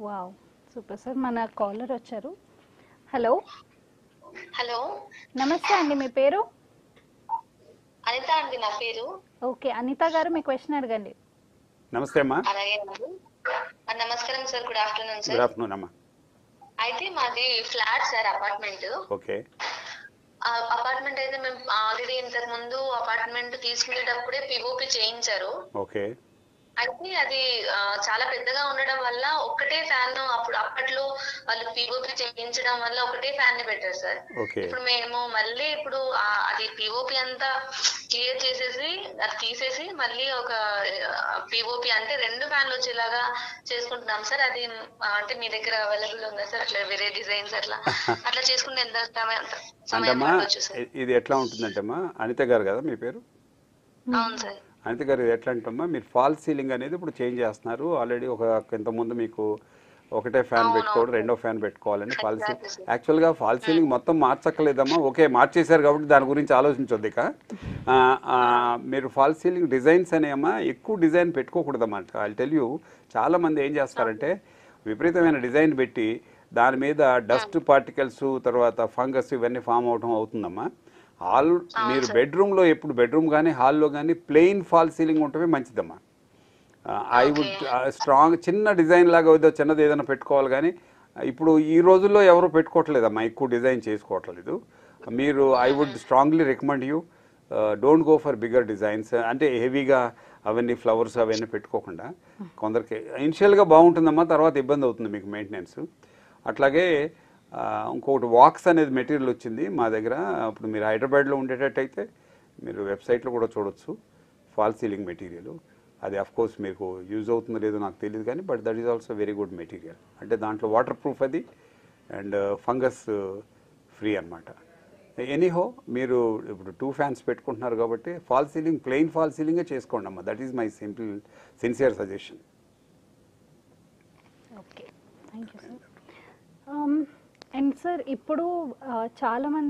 Wow, super sir. మన caller వచ్చారు. Hello. Hello, నమస్తే అండి, మీ పేరు? అనిత అండి నా పేరు. ఓకే, అనిత గారు మీ క్వశ్చన్ అడగండి. నమస్తే అమ్మా. అలాగేనండి. నమస్కారం sir, good afternoon good sir. Afternoon అమ్మా. అయితే మాది flat sir, apartment. Okay. Apartment అయితే మేము ఆల్రెడీ ఇంతకు ముందు అపార్ట్మెంట్ తీసుకునేటప్పుడే పిఓపి చేయించారు. ఓకే. అయితే అది చాలా పెద్దగా ఉండడం వల్ల ఒక్కటే ఫ్యాన్ అప్పట్లో వాళ్ళు పిఓపి చేయించడం వల్ల ఒకటే ఫ్యాన్ ని పెట్టారు సార్. ఓకే. ఇప్పుడు మేము మళ్ళీ ఇప్పుడు అది పిఓపి అంతా క్లియర్ చేసేసి అది తీసేసి మళ్ళీ ఒక పిఓపి అంటే 2 ఫ్యాన్లు వచ్చేలాగా చేసుకుంటున్నాం సార్. అది అంటే మీ దగ్గర అవైలబుల్ ఉందా సార్? అట్లా వేరే డిజైన్స్ అట్లా చేసుకుంటే ఎంత సమయం అంటమ్మా పట్టవచ్చు సార్? ఇది ఎట్లా ఉంటుందంటమ్మా, అనిత గారు కదా మీ పేరు? అవును సార్. అనిత గారు ఇది ఎట్లా అంటమ్మా, మీరు ఫాల్ సీలింగ్ అనేది ఇప్పుడు చేంజ్ చేస్తున్నారు. ఆల్రెడీ ఇంతకుముందు మీకు ఒకటే ఫ్యాన్ పెట్టుకోవడం, రెండో ఫ్యాన్ పెట్టుకోవాలని ఫాల్ సీలింగ్. యాక్చువల్గా ఫాల్ సీలింగ్ మొత్తం మార్చక్కలేదమ్మా. ఓకే, మార్చేశారు కాబట్టి దాని గురించి ఆలోచించొద్దు ఇక. మీరు ఫాల్ సీలింగ్ డిజైన్స్ అనేమ్మా ఎక్కువ డిజైన్ పెట్టుకోకూడదన్నమాట. ఐ టెల్ యూ, చాలామంది ఏం చేస్తారంటే విపరీతమైన డిజైన్ పెట్టి దాని మీద డస్ట్ పార్టికల్స్, తర్వాత ఫంగస్ ఇవన్నీ ఫామ్ అవడం అవుతుందమ్మా. మీరు బెడ్రూమ్లో ఎప్పుడు బెడ్రూమ్ కానీ హాల్లో కానీ ప్లెయిన్ ఫాల్ సీలింగ్ ఉంటమే మంచిదమ్మా. ఐ వుడ్ స్ట్రాంగ్ చిన్న డిజైన్ లాగా ఏదో చిన్నది ఏదైనా పెట్టుకోవాలి, కానీ ఇప్పుడు ఈ రోజుల్లో ఎవరు పెట్టుకోవట్లేదమ్మా, ఎక్కువ డిజైన్ చేసుకోవట్లేదు. మీరు I would strongly recommend you don't go for bigger designs. అంటే హెవీగా అవన్నీ ఫ్లవర్స్ అవన్నీ పెట్టుకోకుండా, కొందరికి ఇనిషియల్గా బాగుంటుందమ్మా, తర్వాత ఇబ్బంది అవుతుంది మీకు మెయింటెనెన్స్. అట్లాగే ఇంకొకటి వాక్స్ అనేది మెటీరియల్ వచ్చింది మా దగ్గర. ఇప్పుడు మీరు హైదరాబాద్లో ఉండేటట్టయితే మీరు వెబ్సైట్లో కూడా చూడొచ్చు ఫాల్ సీలింగ్ మెటీరియల్. అది అఫ్కోర్స్ మీకు యూజ్ అవుతుందో లేదో నాకు తెలియదు, కానీ but that is also very good material. అంటే దాంట్లో వాటర్ ప్రూఫ్ అది అండ్ ఫంగస్ ఫ్రీ అనమాట. ఎనీహో మీరు ఇప్పుడు 2 ఫ్యాన్స్ పెట్టుకుంటున్నారు కాబట్టి ఫాల్ సీలింగ్ ప్లెయిన్ ఫాల్ సీలింగే చేసుకోండి అమ్మా. That is my sincere suggestion. Okay, thank you sir. And sir, ఇప్పుడు చాలామంది